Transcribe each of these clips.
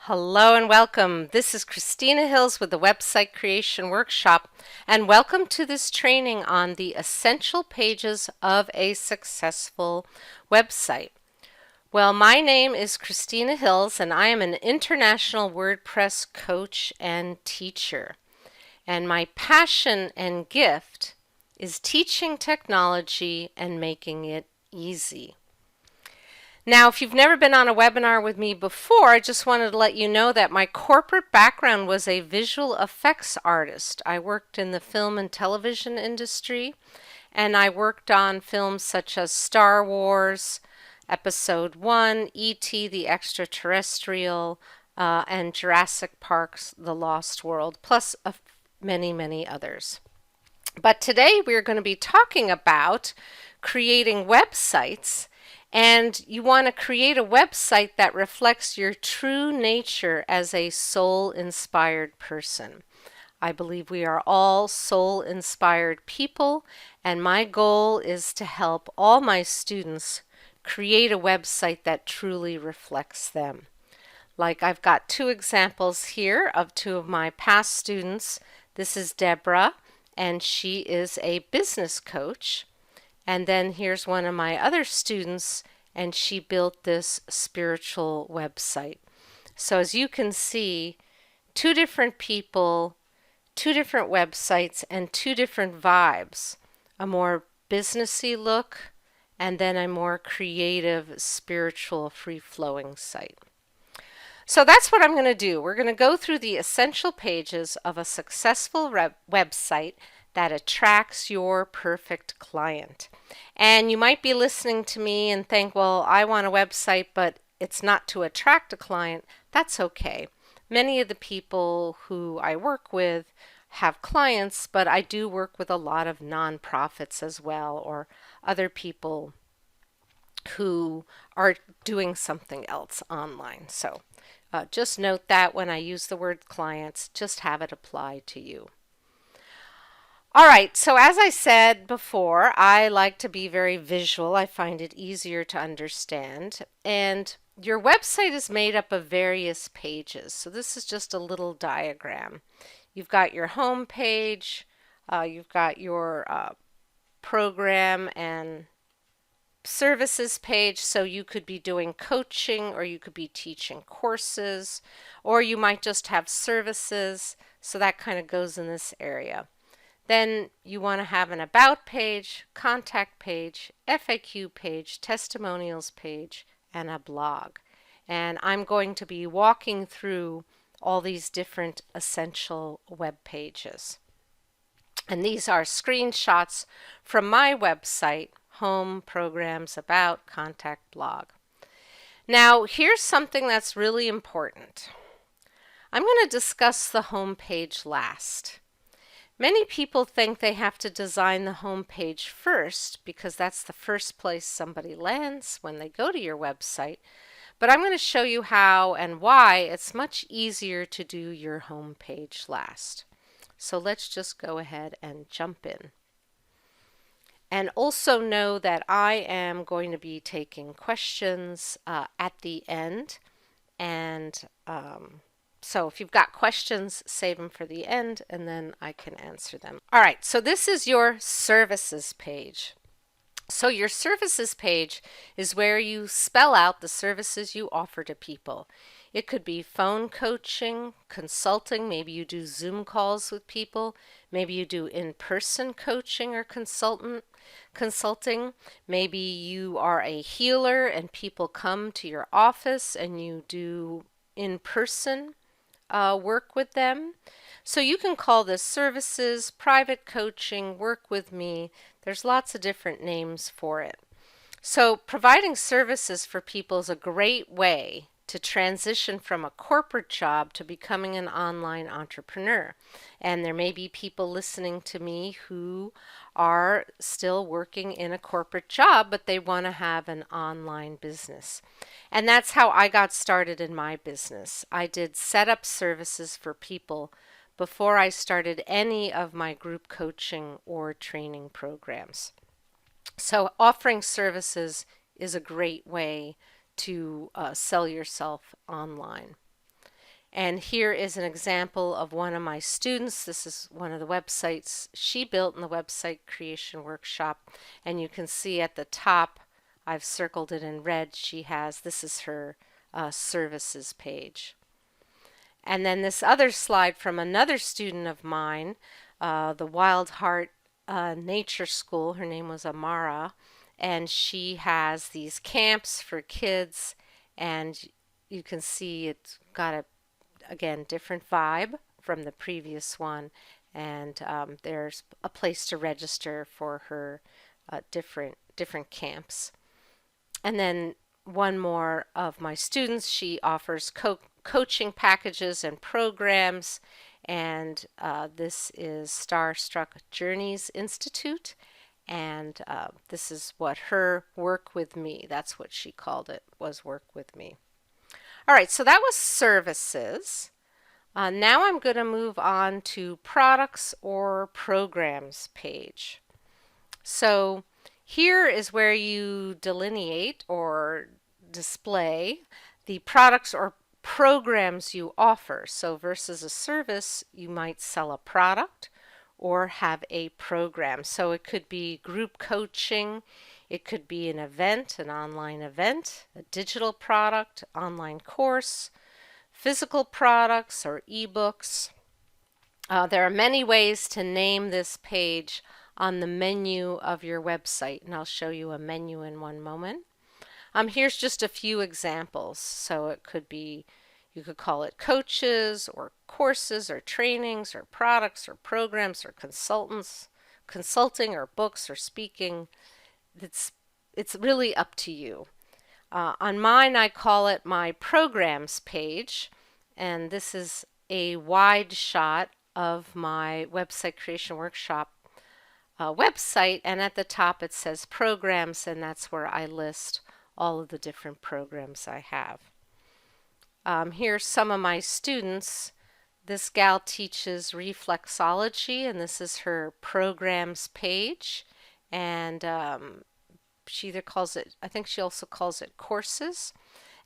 Hello and welcome. This is Christina Hills with the Website Creation Workshop, and welcome to this training on the essential pages of a successful website. Well, my name is Christina Hills, and I am an international WordPress coach and teacher. And my passion and gift is teaching technology and making it easy. Now, if you've never been on a webinar with me before, I just wanted to let you know that my corporate background was a visual effects artist. I worked in the film and television industry, and I worked on films such as Star Wars, Episode 1, E.T. the Extraterrestrial, and Jurassic Park's The Lost World, plus many, many others. But today we're going to be talking about creating websites, and you want to create a website that reflects your true nature as a soul-inspired person. I believe we are all soul-inspired people, and my goal is to help all my students create a website that truly reflects them. Like I've got two examples here of two of my past students. This is Deborah, and she is a business coach. And then here's one of my other students, and she built this spiritual website. So as you can see, two different people, two different websites, and two different vibes. A more businessy look, and then a more creative, spiritual, free-flowing site. So that's what I'm going to do. We're going to go through the essential pages of a successful website that attracts your perfect client. And you might be listening to me and think, well, I want a website, but it's not to attract a client. That's okay. Many of the people who I work with have clients, but I do work with a lot of nonprofits as well, or other people who are doing something else online. So just note that when I use the word clients, just have it apply to you. All right, so as I said before, I like to be very visual. I find it easier to understand. And your website is made up of various pages. So this is just a little diagram. You've got your home page, you've got your program and services page, so you could be doing coaching, or you could be teaching courses, or you might just have services, so that kind of goes in this area. Then you want to have an about page, contact page, FAQ page, testimonials page, and a blog. And I'm going to be walking through all these different essential web pages. And these are screenshots from my website: home, programs, about, contact, blog. Now, here's something that's really important. I'm going to discuss the home page last. Many people think they have to design the home page first because that's the first place somebody lands when they go to your website. But I'm going to show you how and why it's much easier to do your home page last. So let's just go ahead and jump in. And also know that I am going to be taking questions at the end. And so if you've got questions, save them for the end, and then I can answer them. All right, so this is your services page. So your services page is where you spell out the services you offer to people. It could be phone coaching, consulting, maybe you do Zoom calls with people, maybe you do in-person coaching or consulting, maybe you are a healer and people come to your office and you do in-person work with them. So you can call this services, private coaching, work with me. There's lots of different names for it. So providing services for people is a great way to transition from a corporate job to becoming an online entrepreneur. And there may be people listening to me who are still working in a corporate job, but they want to have an online business. And that's how I got started in my business. I did setup services for people before I started any of my group coaching or training programs. So offering services is a great way to sell yourself online. And here is an example of one of my students. This is one of the websites she built in the website creation workshop. And you can see at the top, I've circled it in red, this is her services page. And then this other slide from another student of mine, the Wild Heart Nature School. Her name was Amara, and she has these camps for kids, and you can see it's got a, again, different vibe from the previous one, and there's a place to register for her different camps. And then one more of my students, she offers coaching packages and programs, and this is Starstruck Journeys Institute, and this is what her work with me, that's what she called it, was work with me. All right, so that was services. Now I'm going to move on to products or programs page. So here is where you delineate or display the products or programs you offer. So versus a service, you might sell a product or have a program. So it could be group coaching, it could be an event, an online event, a digital product, online course, physical products or ebooks. There are many ways to name this page on the menu of your website, and I'll show you a menu in one moment. Here's just a few examples. So it could be, you could call it coaches or courses or trainings or products or programs or consulting or books or speaking. It's really up to you. On mine, I call it my programs page, and this is a wide shot of my website creation workshop website, and at the top it says programs, and that's where I list all of the different programs I have. Here's some of my students. This gal teaches reflexology, and this is her programs page, and she either calls it, I think she also calls it courses.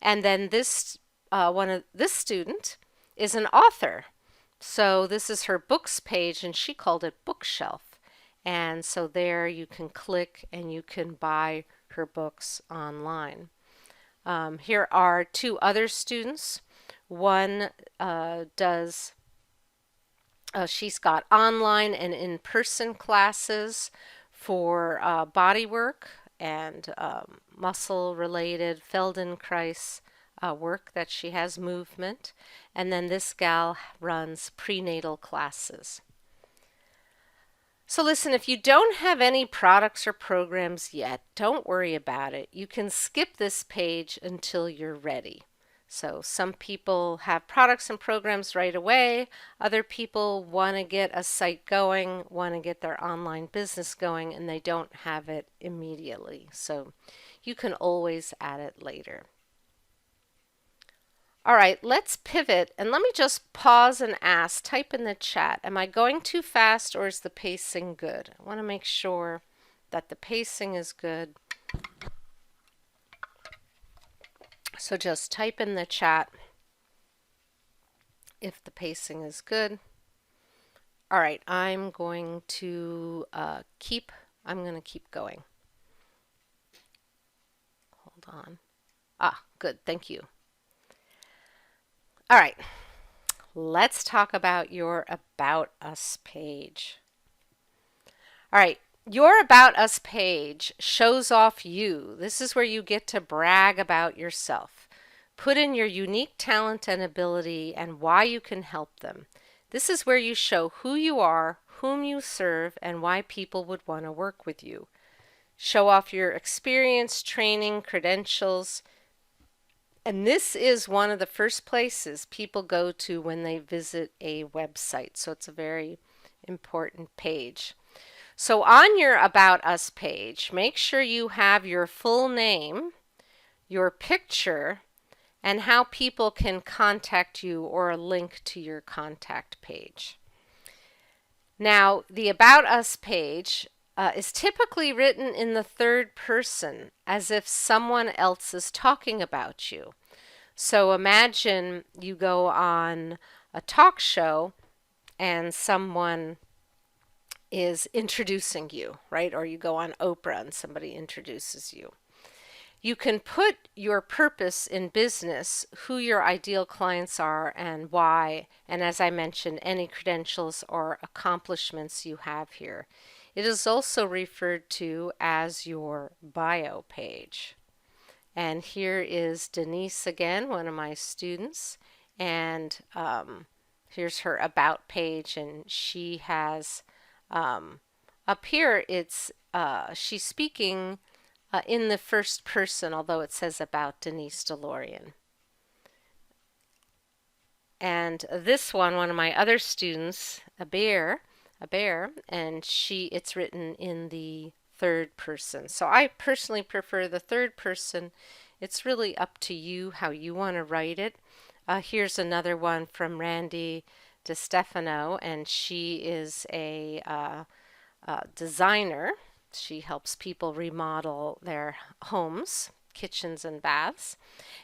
And then this this student is an author, so this is her books page, and she called it bookshelf. And so there you can click and you can buy her books online. Here are two other students. One she's got online and in-person classes for body work and muscle-related Feldenkrais work that she has, movement. And then this gal runs prenatal classes. So listen, if you don't have any products or programs yet, don't worry about it. You can skip this page until you're ready. So some people have products and programs right away. Other people want to get a site going, want to get their online business going, and they don't have it immediately. So you can always add it later. All right, let's pivot, and let me just pause and ask, type in the chat, am I going too fast or is the pacing good? I want to make sure that the pacing is good. So just type in the chat if the pacing is good. All right, I'm going to keep going. Hold on. Good, thank you. All right, let's talk about your About Us page. All right, your About Us page shows off you. This is where you get to brag about yourself. Put in your unique talent and ability and why you can help them. This is where you show who you are, whom you serve, and why people would want to work with you. Show off your experience, training, credentials. And this is one of the first places people go to when they visit a website. So it's a very important page. So on your About Us page, make sure you have your full name, your picture, and how people can contact you or a link to your contact page. Now, the About Us page is typically written in the third person, as if someone else is talking about you. So imagine you go on a talk show and someone is introducing you, right? Or you go on Oprah and somebody introduces you. You can put your purpose in business, who your ideal clients are and why, and as I mentioned, any credentials or accomplishments you have here. It is also referred to as your bio page. And here is Denise again, one of my students, and here's her about page, and she has up here she's speaking in the first person, although it says about Denise DeLorean. And this one of my other students, a bear, and it's written in the third person. So I personally prefer the third person. It's really up to you how you want to write it. Here's another one from Randy DeStefano, and she is a designer. She helps people remodel their homes, kitchens and baths.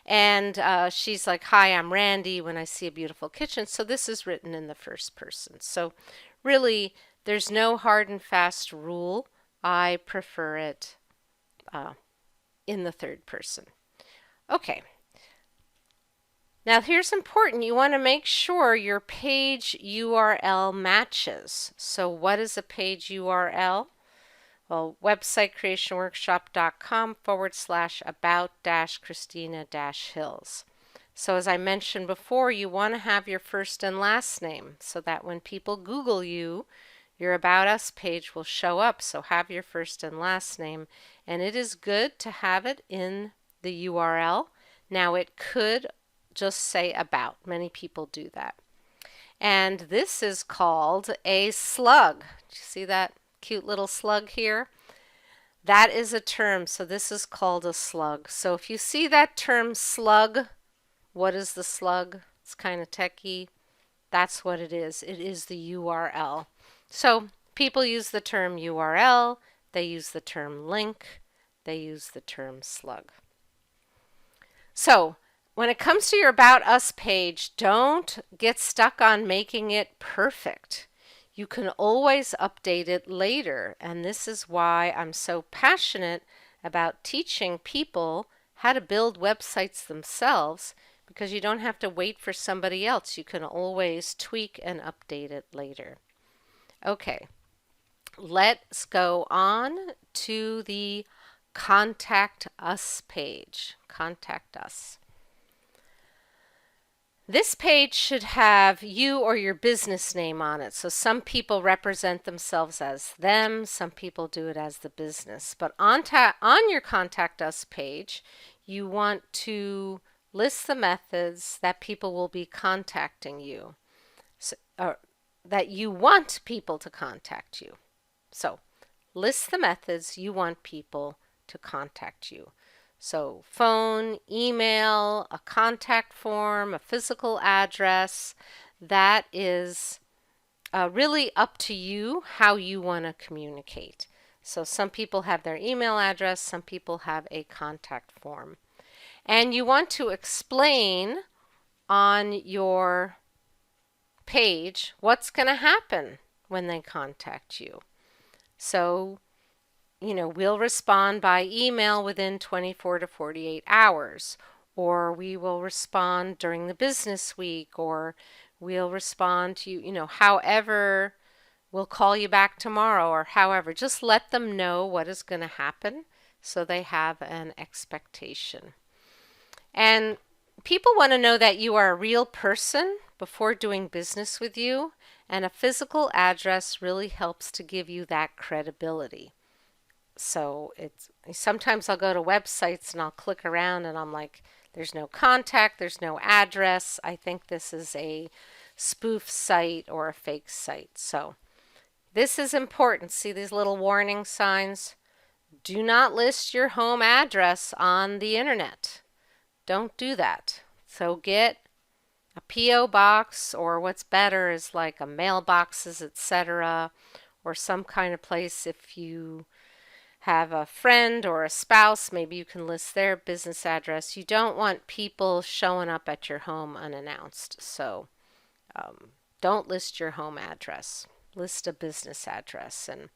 And she's like, "Hi, I'm Randy when I see a beautiful kitchen." So this is written in the first person. So really, there's no hard and fast rule. I prefer it in the third person. Okay. Now here's important. You want to make sure your page URL matches. So what is a page URL? Well, websitecreationworkshop.com/about-Christina-Hills. So as I mentioned before, you want to have your first and last name so that when people Google you, your About Us page will show up. So have your first and last name, and it is good to have it in the URL. Now it could just say about. Many people do that. And this is called a slug. Do you see that cute little slug here? That is a term, so this is called a slug. So if you see that term slug, what is the slug? It's kind of techy. That's what it is. It is the URL. So people use the term URL, they use the term link, they use the term slug. So when it comes to your About Us page, don't get stuck on making it perfect. You can always update it later, and this is why I'm so passionate about teaching people how to build websites themselves, because you don't have to wait for somebody else. You can always tweak and update it later. Okay, let's go on to the Contact Us page. Contact Us. This page should have you or your business name on it. So some people represent themselves as them, some people do it as the business. But on your Contact Us page, you want to list the methods that people will be contacting you, or that you want people to contact you. So list the methods you want people to contact you. So phone, email, a contact form, a physical address. That is really up to you how you want to communicate. So some people have their email address, some people have a contact form. And you want to explain on your page what's going to happen when they contact you. So we'll respond by email within 24 to 48 hours, or we will respond during the business week, or we'll respond to however, we'll call you back tomorrow, or however. Just let them know what is going to happen so they have an expectation. And people want to know that you are a real person before doing business with you, and a physical address really helps to give you that credibility. So sometimes I'll go to websites and I'll click around and I'm like, there's no contact, there's no address. I think this is a spoof site or a fake site. So this is important. See these little warning signs? Do not list your home address on the internet. Don't do that. So get a P.O. box, or what's better is like a mailboxes, etc., or some kind of place if you have a friend or a spouse, maybe you can list their business address. You don't want people showing up at your home unannounced. So don't list your home address. List a business address. And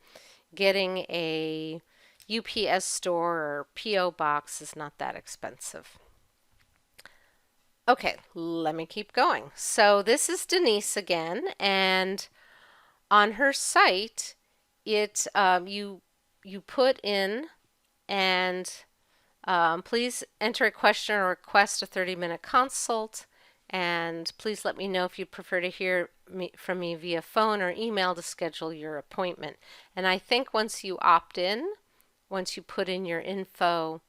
getting a UPS store or P.O. box is not that expensive. Okay, let me keep going. So this is Denise again, and on her site, you put in and please enter a question or request a 30-minute consult, and please let me know if you prefer to hear from me via phone or email to schedule your appointment. And I think once you opt in, once you put in your info,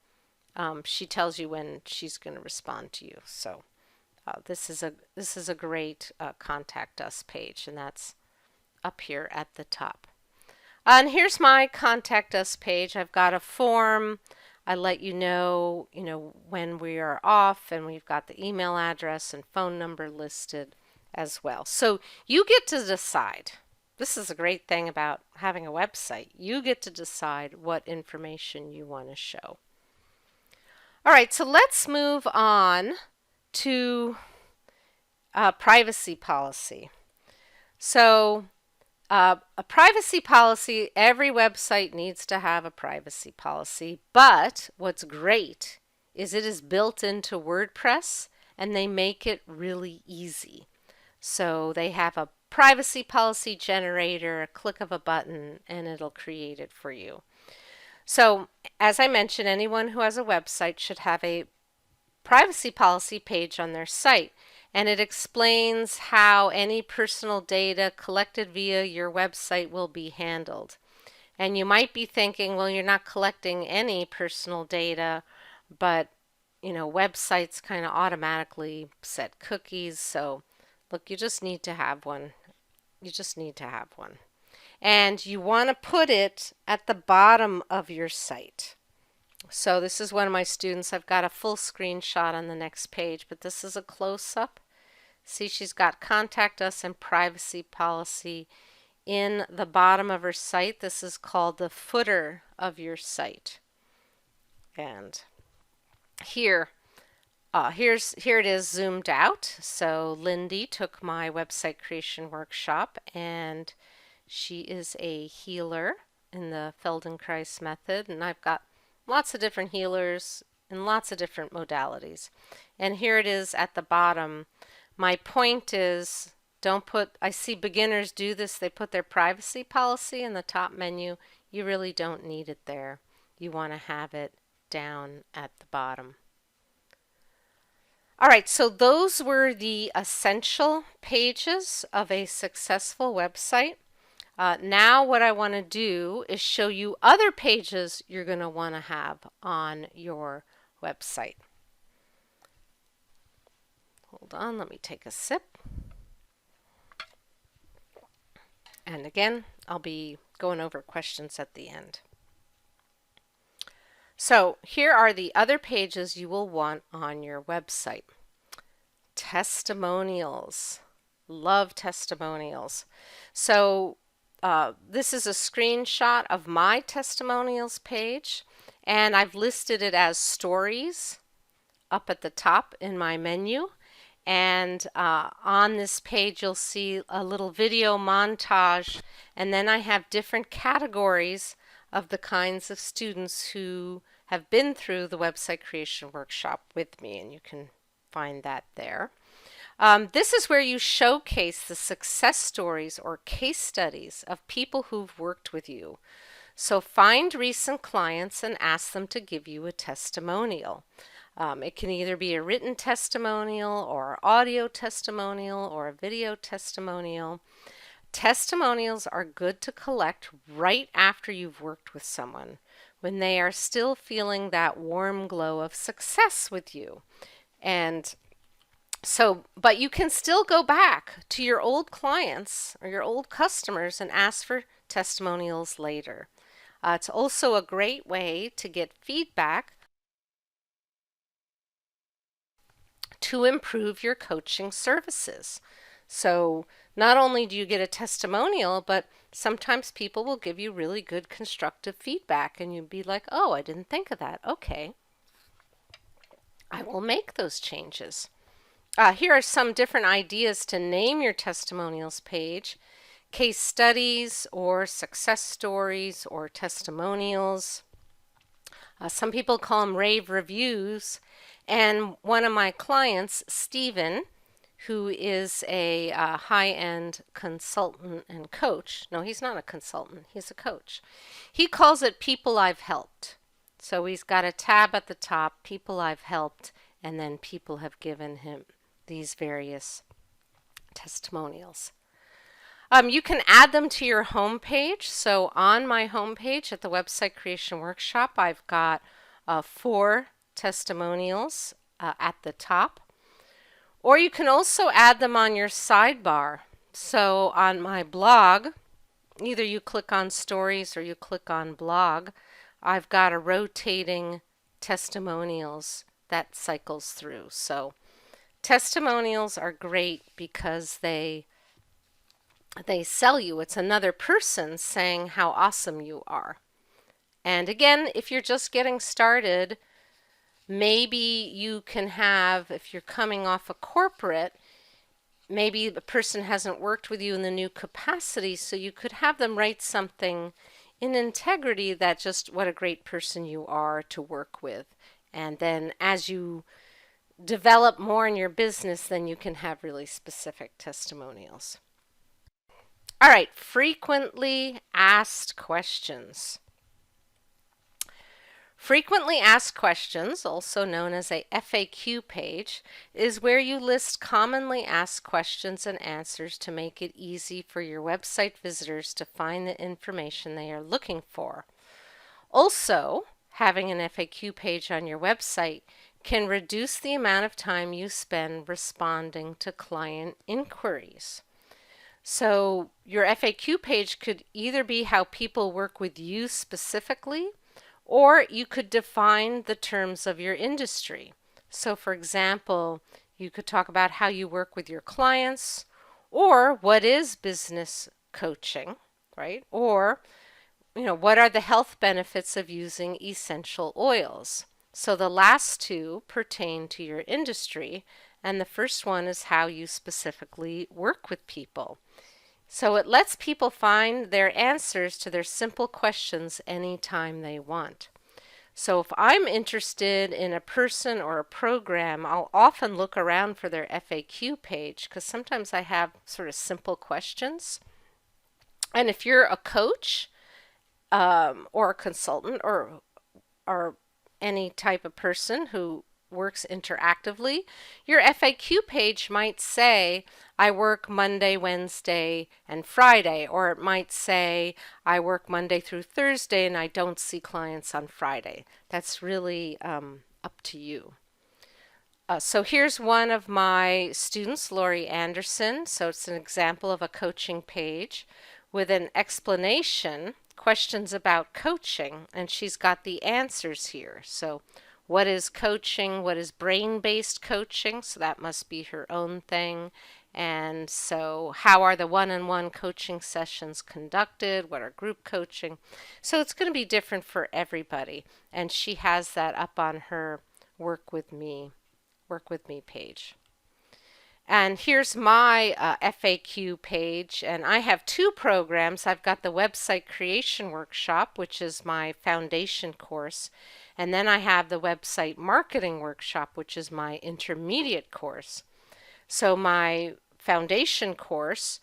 she tells you when she's going to respond to you. So this is a great contact us page, and that's up here at the top. And here's my contact us page. I've got a form. I let you know, when we are off, and we've got the email address and phone number listed as well. So you get to decide. This is a great thing about having a website. You get to decide what information you want to show. All right, so let's move on to privacy policy. So a privacy policy, every website needs to have a privacy policy, but what's great is it is built into WordPress and they make it really easy. So they have a privacy policy generator, a click of a button, and it'll create it for you. So as I mentioned, anyone who has a website should have a privacy policy page on their site, and it explains how any personal data collected via your website will be handled. And you might be thinking, well, you're not collecting any personal data, but websites kind of automatically set cookies. So look, you just need to have one. You just need to have one. And you want to put it at the bottom of your site. So this is one of my students. I've got a full screenshot on the next page, but this is a close-up. See, she's got contact us and privacy policy in the bottom of her site. This is called the footer of your site. And here it is zoomed out. So Lindy took my website creation workshop, and she is a healer in the Feldenkrais method, and I've got lots of different healers in lots of different modalities. And here it is at the bottom. My point is, I see beginners do this, they put their privacy policy in the top menu. You really don't need it there. You want to have it down at the bottom. All right, so those were the essential pages of a successful website. Now what I want to do is show you other pages you're going to want to have on your website. Hold on, let me take a sip. And again, I'll be going over questions at the end. So here are the other pages you will want on your website. Testimonials. Love testimonials. So this is a screenshot of my testimonials page, and I've listed it as stories up at the top in my menu. And on this page you'll see a little video montage, and then I have different categories of the kinds of students who have been through the website creation workshop with me, and you can find that there. This is where you showcase the success stories or case studies of people who've worked with you. So find recent clients and ask them to give you a testimonial. It can either be a written testimonial or an audio testimonial or a video testimonial. Testimonials are good to collect right after you've worked with someone, when they are still feeling that warm glow of success with you. And so, but you can still go back to your old clients or your old customers and ask for testimonials later. It's also a great way to get feedback to improve your coaching services. So not only do you get a testimonial, but sometimes people will give you really good constructive feedback and you'd be like, oh, I didn't think of that. Okay, I will make those changes. Here are some different ideas to name your testimonials page: case studies or success stories or testimonials. Some people call them rave reviews. And one of my clients, Stephen, who is a high-end consultant and coach. No, he's not a consultant. He's a coach. He calls it People I've Helped. So he's got a tab at the top, People I've Helped, and then people have given him these various testimonials. You can add them to your home page. So on my home page at the Website Creation Workshop, I've got 4 testimonials at the top. Or you can also add them on your sidebar. So on my blog, either you click on Stories or you click on Blog, I've got a rotating testimonials that cycles through. So testimonials are great because they sell you. It's another person saying how awesome you are. And again, if you're just getting started, maybe you can have, if you're coming off a corporate, maybe the person hasn't worked with you in the new capacity, so you could have them write something in integrity that just what a great person you are to work with. And then as you develop more in your business, then you can have really specific testimonials. All right, frequently asked questions. Frequently asked questions, also known as a FAQ page, is where you list commonly asked questions and answers to make it easy for your website visitors to find the information they are looking for. Also, having an FAQ page on your website can reduce the amount of time you spend responding to client inquiries. So your FAQ page could either be how people work with you specifically, or you could define the terms of your industry. So for example, you could talk about how you work with your clients, or what is business coaching, right? Or, what are the health benefits of using essential oils? So the last 2 pertain to your industry, and the first one is how you specifically work with people. So it lets people find their answers to their simple questions anytime they want. So if I'm interested in a person or a program, I'll often look around for their FAQ page because sometimes I have sort of simple questions. And if you're a coach or a consultant or any type of person who works interactively, your FAQ page might say, I work Monday, Wednesday, and Friday, or it might say, I work Monday through Thursday and I don't see clients on Friday. That's really up to you. So here's one of my students, Lori Anderson. So it's an example of a coaching page with an explanation, questions about coaching, and she's got the answers here. So what is coaching? What is brain-based coaching? So that must be her own thing. And so how are the one-on-one coaching sessions conducted? What are group coaching? So it's going to be different for everybody. And she has that up on her Work With Me page. And here's my FAQ page, and I have 2 programs. I've got the Website Creation Workshop, which is my foundation course, and then I have the Website Marketing Workshop, which is my intermediate course. So my foundation course,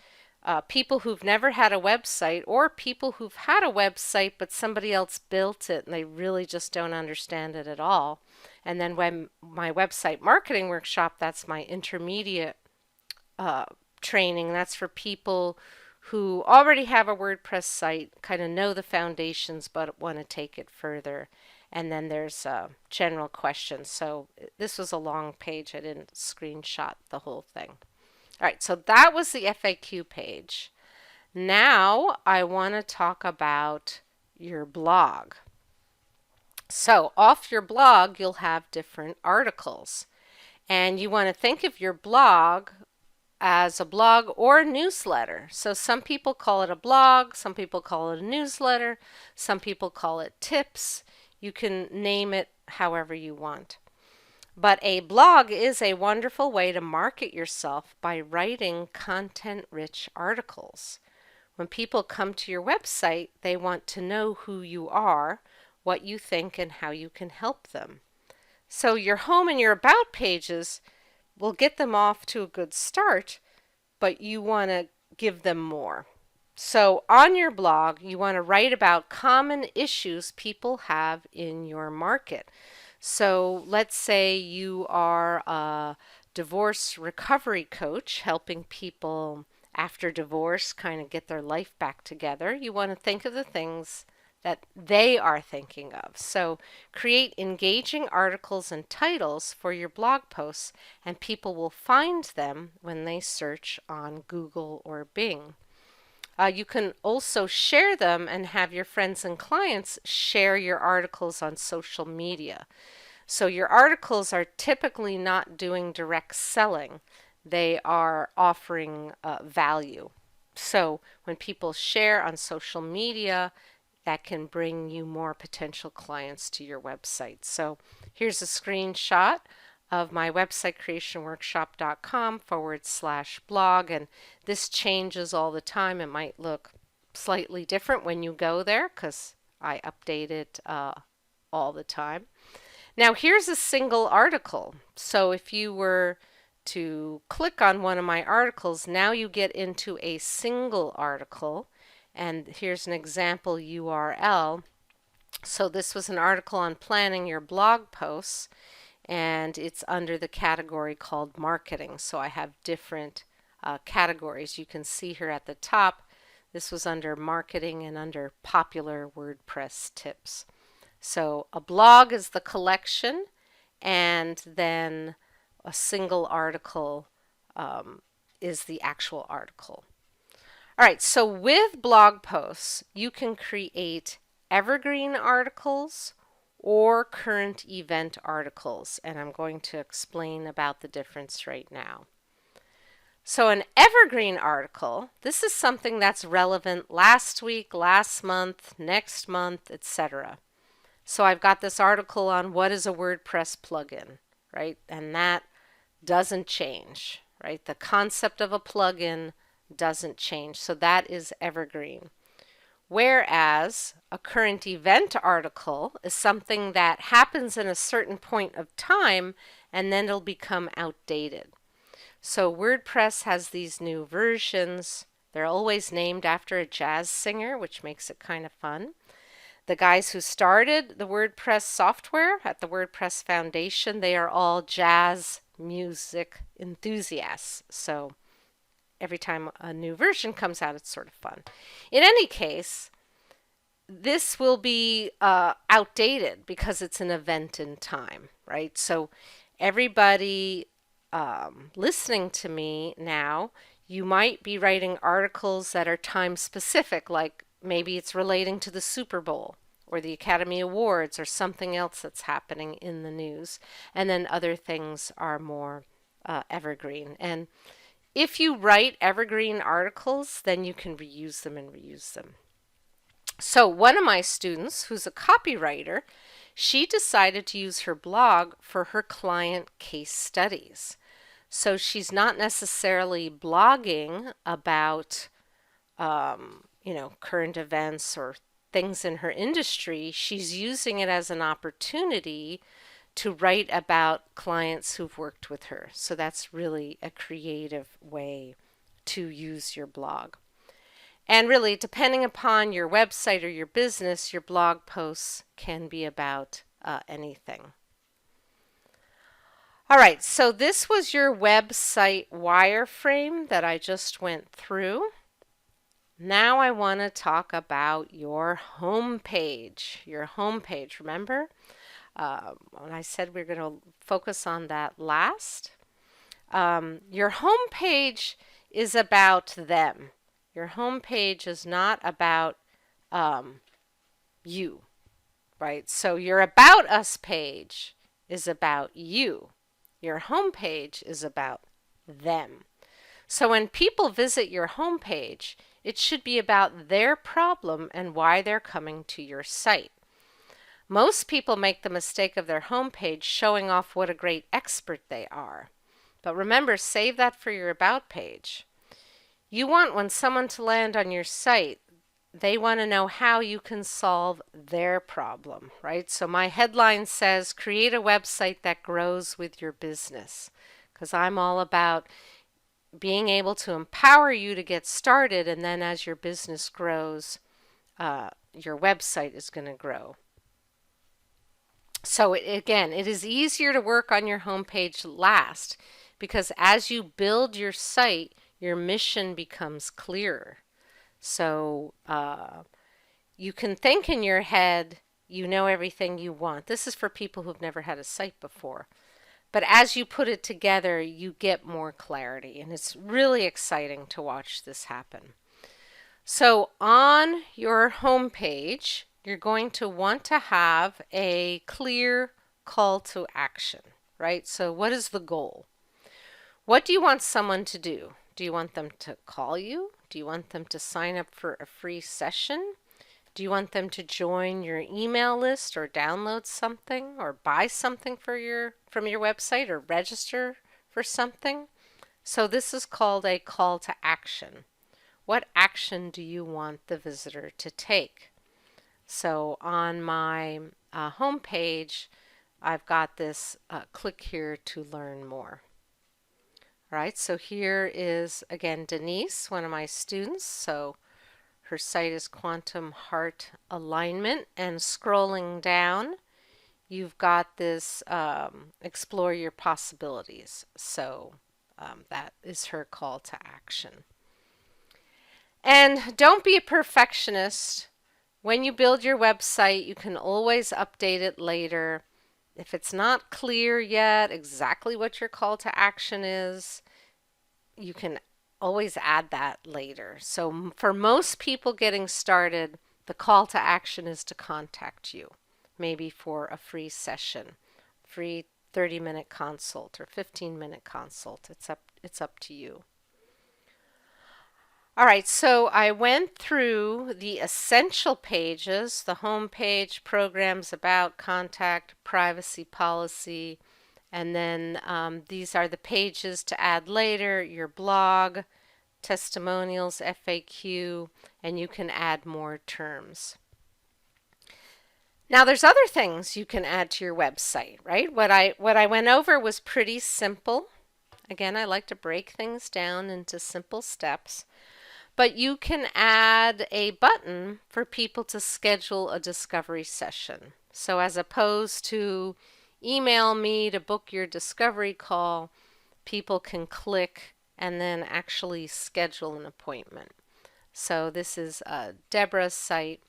people who've never had a website or people who've had a website but somebody else built it and they really just don't understand it at all. And then when my Website Marketing Workshop, that's my intermediate training. That's for people who already have a WordPress site, kind of know the foundations, but want to take it further. And then there's general questions. So this was a long page. I didn't screenshot the whole thing. All right, so that was the FAQ page. Now I want to talk about your blog. So off your blog, you'll have different articles. And you want to think of your blog as a blog or a newsletter. So some people call it a blog, some people call it a newsletter, some people call it tips. You can name it however you want. But a blog is a wonderful way to market yourself by writing content-rich articles. When people come to your website, they want to know who you are, what you think, and how you can help them. So your home and your about pages will get them off to a good start, but you want to give them more. So on your blog, you want to write about common issues people have in your market. So let's say you are a divorce recovery coach helping people after divorce kind of get their life back together. You want to think of the things that they are thinking of. So create engaging articles and titles for your blog posts, and people will find them when they search on Google or Bing. You can also share them and have your friends and clients share your articles on social media. So your articles are typically not doing direct selling. They are offering value. So when people share on social media, that can bring you more potential clients to your website. So here's a screenshot of my website creationworkshop.com/blog, and this changes all the time. It might look slightly different when you go there because I update it all the time. Now here's a single article. So if you were to click on one of my articles, now you get into a single article. And here's an example URL. So this was an article on planning your blog posts, and it's under the category called marketing. So I have different categories. You can see here at the top, this was under marketing and under popular WordPress tips. So a blog is the collection, and then a single article is the actual article. All right, so with blog posts, you can create evergreen articles or current event articles, and I'm going to explain about the difference right now. So an evergreen article, this is something that's relevant last week, last month, next month, etc. So I've got this article on what is a WordPress plugin, right? And that doesn't change, right? The concept of a plugin doesn't change. So that is evergreen. Whereas a current event article is something that happens in a certain point of time and then it'll become outdated. So WordPress has these new versions. They're always named after a jazz singer, which makes it kind of fun. The guys who started the WordPress software at the WordPress Foundation, they are all jazz music enthusiasts. So every time a new version comes out, it's sort of fun. In any case, this will be outdated because it's an event in time, right? So everybody listening to me now, you might be writing articles that are time specific, like maybe it's relating to the Super Bowl or the Academy Awards or something else that's happening in the news. And then other things are more evergreen. And if you write evergreen articles, then you can reuse them and reuse them. So one of my students, who's a copywriter, she decided to use her blog for her client case studies. So she's not necessarily blogging about, current events or things in her industry. She's using it as an opportunity to write about clients who've worked with her. So that's really a creative way to use your blog. And really, depending upon your website or your business, your blog posts can be about anything. All right, so this was your website wireframe that I just went through. Now I want to talk about your home page. Your home page, remember? When I said we're going to focus on that last. Your home page is about them. Your home page is not about you, right? So your About Us page is about you. Your home page is about them. So when people visit your homepage, it should be about their problem and why they're coming to your site. Most people make the mistake of their homepage showing off what a great expert they are. But remember, save that for your About page. You want when someone to land on your site, they want to know how you can solve their problem, right? So my headline says, create a website that grows with your business, because I'm all about being able to empower you to get started, and then as your business grows, your website is going to grow. So again, it is easier to work on your homepage last, because as you build your site, your mission becomes clearer. So you can think in your head, you know everything you want. This is for people who've never had a site before. But as you put it together, you get more clarity, and it's really exciting to watch this happen. So on your home page, you're going to want to have a clear call to action, right? So what is the goal? What do you want someone to do? Do you want them to call you? Do you want them to sign up for a free session? Do you want them to join your email list or download something or buy something from your website or register for something? So this is called a call to action. What action do you want the visitor to take? So on my home page, I've got this click here to learn more. All right, so here is again Denise, one of my students. So her site is Quantum Heart Alignment, and scrolling down, you've got this Explore Your Possibilities. So that is her call to action. And don't be a perfectionist. When you build your website, you can always update it later. If it's not clear yet exactly what your call to action is, you can always add that later. So for most people getting started, the call to action is to contact you, maybe for a free session, free 30-minute consult or 15-minute consult. It's up to you. All right, so I went through the essential pages, the home page, programs, about, contact, privacy policy, and then these are the pages to add later, your blog, testimonials, FAQ, and you can add more terms. Now there's other things you can add to your website, right? What I went over was pretty simple. Again, I like to break things down into simple steps. But you can add a button for people to schedule a discovery session. So as opposed to email me to book your discovery call, people can click and then actually schedule an appointment. So this is Deborah's site,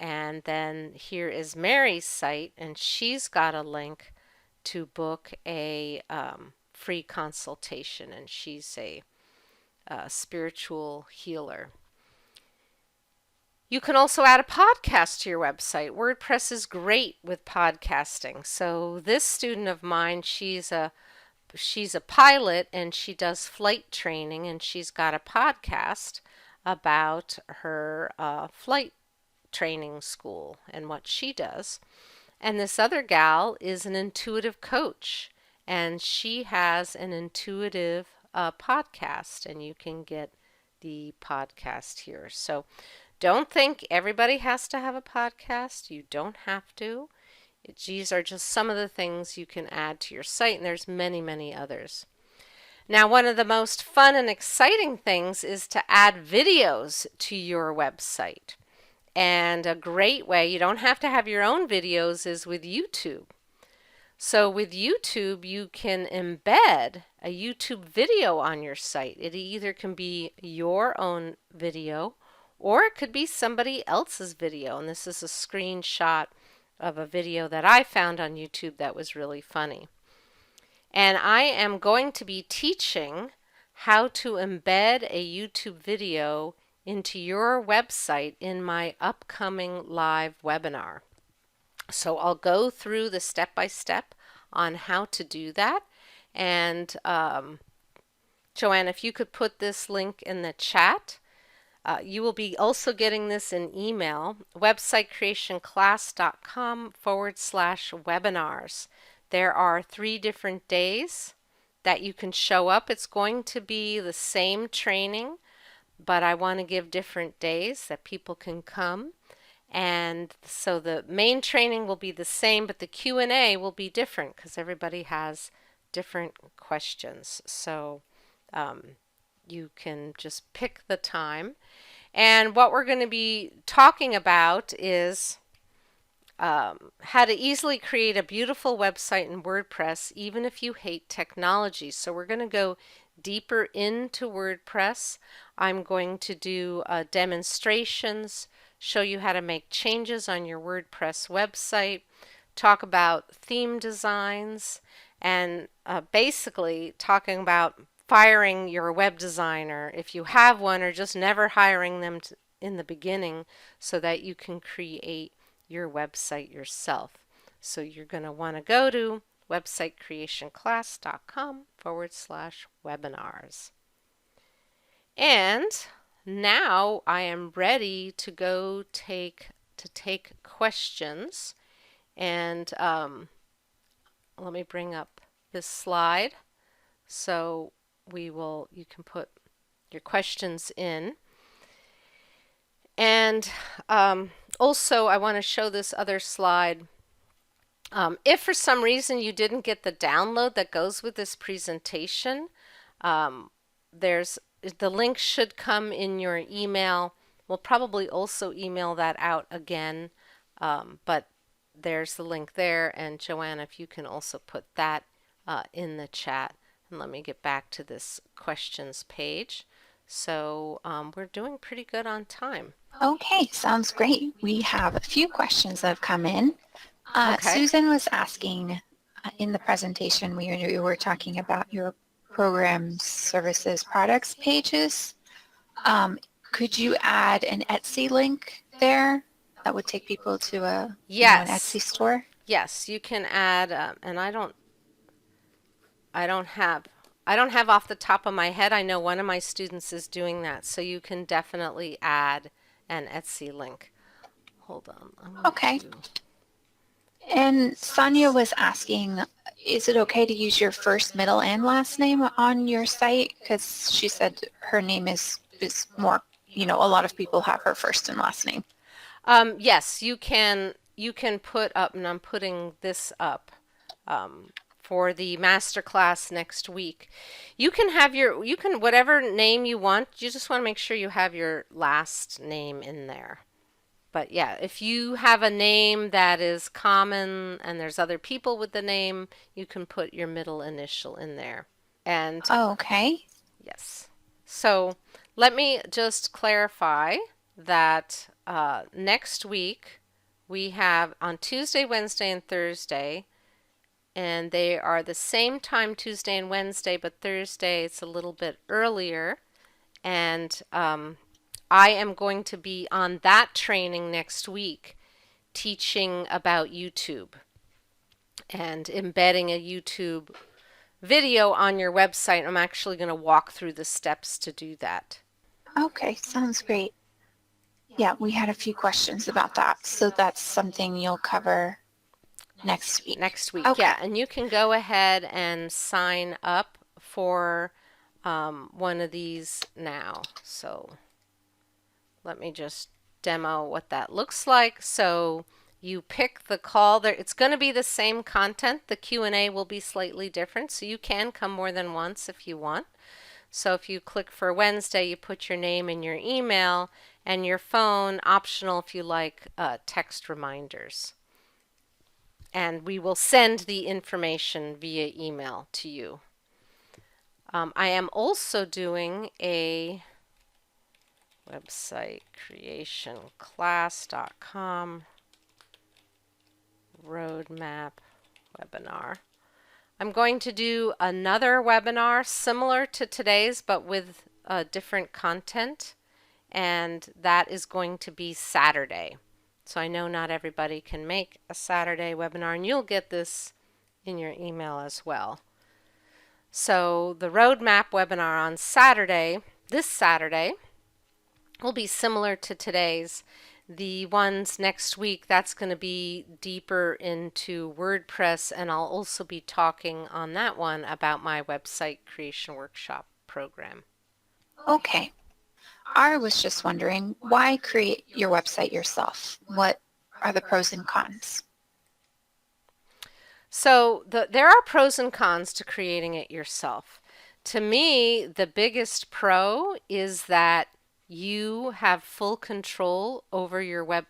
and then here is Mary's site, and she's got a link to book a free consultation, and she's a spiritual healer. You can also add a podcast to your website. WordPress is great with podcasting. So this student of mine, she's a pilot and she does flight training, and she's got a podcast about her flight training school and what she does. And this other gal is an intuitive coach, and she has an intuitive podcast, and you can get the podcast here. So don't think everybody has to have a podcast. You don't have to. These are just some of the things you can add to your site, and there's many, many others. Now, one of the most fun and exciting things is to add videos to your website. And a great way, you don't have to have your own videos, is with YouTube. So with YouTube, you can embed a YouTube video on your site. It either can be your own video or it could be somebody else's video. And this is a screenshot of a video that I found on YouTube that was really funny. And I am going to be teaching how to embed a YouTube video into your website in my upcoming live webinar. So I'll go through the step-by-step on how to do that, and Joanne, if you could put this link in the chat. You will be also getting this in email, websitecreationclass.com/webinars. There are 3 different days that you can show up. It's going to be the same training, but I want to give different days that people can come. And so the main training will be the same, but the Q&A will be different because everybody has different questions. So you can just pick the time. And what we're going to be talking about is how to easily create a beautiful website in WordPress even if you hate technology. So we're going to go deeper into WordPress. I'm going to do demonstrations, show you how to make changes on your WordPress website, talk about theme designs, and basically talking about firing your web designer if you have one, or just never hiring them in the beginning so that you can create your website yourself. So you're going to want to go to websitecreationclass.com/webinars. And now I am ready to go take questions. And let me bring up this slide so you can put your questions in. And also I want to show this other slide. If for some reason you didn't get the download that goes with this presentation, the link should come in your email. We'll probably also email that out again, but there's the link there. And Joanna, if you can also put that in the chat. And let me get back to this questions page. So we're doing pretty good on time. Okay, sounds great. We have a few questions that have come in. Okay. Susan was asking in the presentation we were talking about your programs, services, products pages. Could you add an Etsy link there that would take people to an Etsy store? Yes, you can add, and I don't have off the top of my head. I know one of my students is doing that, so you can definitely add an Etsy link. Hold on. Okay. And Sonia was asking, is it okay to use your first, middle, and last name on your site? Because she said her name is more, a lot of people have her first and last name. Yes, you can put up, and I'm putting this up for the masterclass next week. You can have whatever name you want. You just want to make sure you have your last name in there. But yeah, if you have a name that is common and there's other people with the name, you can put your middle initial in there. And okay. Yes. So let me just clarify that next week we have on Tuesday, Wednesday, and Thursday, and they are the same time Tuesday and Wednesday, but Thursday it's a little bit earlier. And I am going to be on that training next week teaching about YouTube and embedding a YouTube video on your website. I'm actually going to walk through the steps to do that. Okay, sounds great. Yeah, we had a few questions about that, so that's something you'll cover next week. Next week, okay. Yeah, and you can go ahead and sign up for one of these now. So let me just demo what that looks like. So you pick the call there. It's going to be the same content. The Q&A will be slightly different, so you can come more than once if you want. So if you click for Wednesday, you put your name and your email and your phone, optional if you like text reminders. And we will send the information via email to you. I am also doing a websitecreationclass.com roadmap webinar. I'm going to do another webinar similar to today's but with different content, and that is going to be Saturday. So I know not everybody can make a Saturday webinar, and you'll get this in your email as well. So the roadmap webinar on Saturday, this Saturday, will be similar to today's. The ones next week, that's going to be deeper into WordPress, and I'll also be talking on that one about my website creation workshop program. Okay. I was just wondering, why create your website yourself? What are the pros and cons? So there are pros and cons to creating it yourself. To me, the biggest pro is that you have full control over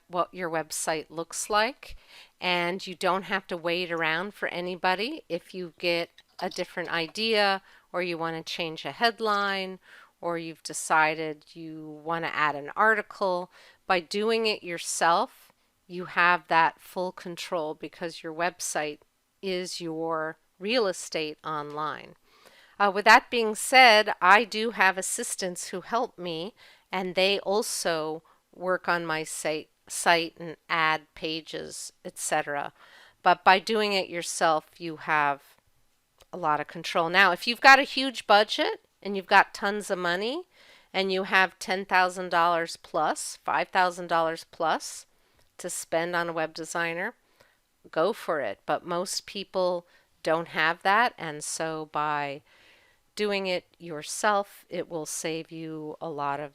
what your website looks like, and you don't have to wait around for anybody if you get a different idea, or you want to change a headline, or you've decided you want to add an article. By doing it yourself, you have that full control because your website is your real estate online. With that being said, I do have assistants who help me, and they also work on my site and add pages, etc. But by doing it yourself, you have a lot of control. Now, if you've got a huge budget and you've got tons of money and you have $10,000 plus, $5,000 plus to spend on a web designer, go for it. But most people don't have that, and so by doing it yourself, it will save you a lot of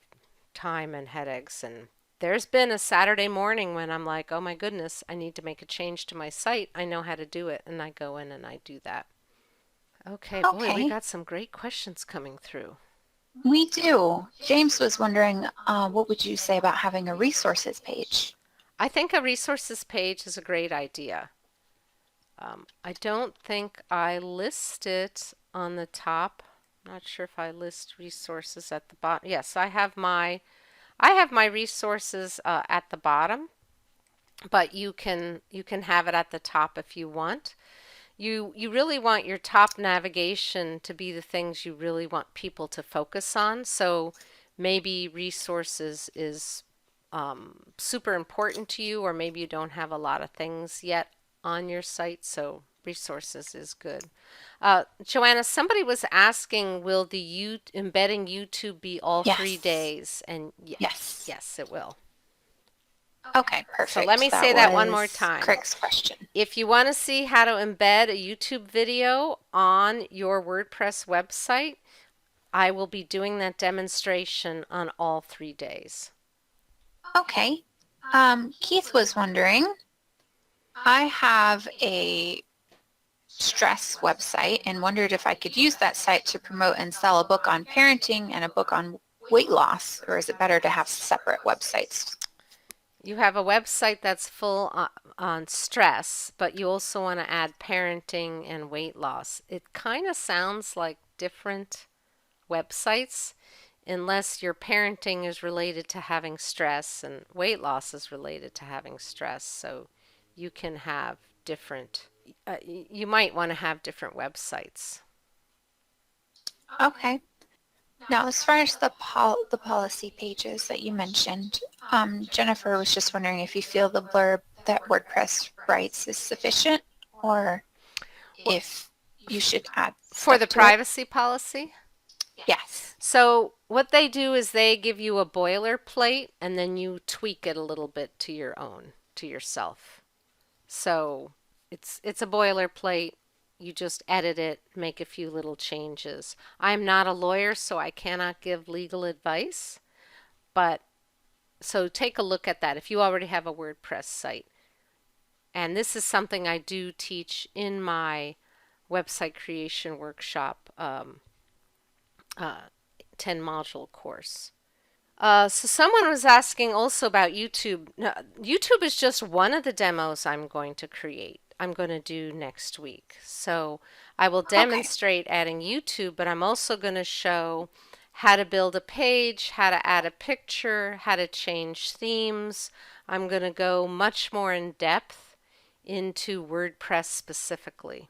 time and headaches. And there's been a Saturday morning when I'm like, oh my goodness, I need to make a change to my site. I know how to do it, and I go in and I do that. Okay, boy, we Okay, got some great questions coming through. we do. James was wondering, what would you say about having a resources page? I think a resources page is a great idea. I don't think I list it on the top. Not sure if I list resources at the bottom. Yes, I have my resources at the bottom, but you can have it at the top if you want. You really want your top navigation to be the things you really want people to focus on. So maybe resources is super important to you, or maybe you don't have a lot of things yet on your site, so resources is good. Joanna, somebody was asking, will the embedding YouTube be all 3 days? Yes. And yes, Yes. yes, it will. Okay, So let perfect. me That say that one more was time. Craig's question. If you want to see how to embed a YouTube video on your WordPress website, I will be doing that demonstration on all 3 days. Okay. Keith was wondering, I have a stress website and wondered if I could use that site to promote and sell a book on parenting and a book on weight loss, or is it better to have separate websites? You have a website that's full on stress, but you also want to add parenting and weight loss. It kind of sounds like different websites, unless your parenting is related to having stress and weight loss is related to having stress. So you can have different, you might want to have different websites. Okay. Now, as far as the policy pages that you mentioned, Jennifer was just wondering if you feel the blurb that WordPress writes is sufficient, or if you should add For stuff the to it. privacy policy? Yes. So what they do is they give you a boilerplate and then you tweak it a little bit to your own, to yourself. So it's a boilerplate. You just edit it, make a few little changes. I'm not a lawyer, so I cannot give legal advice, but so take a look at that if you already have a WordPress site. And this is something I do teach in my website creation workshop 10 module course. So someone was asking also about YouTube. Now, YouTube is just one of the demos I'm going to create. I'm going to do next week. So I will demonstrate adding YouTube, but I'm also going to show how to build a page, how to add a picture, how to change themes. I'm going to go much more in depth into WordPress specifically.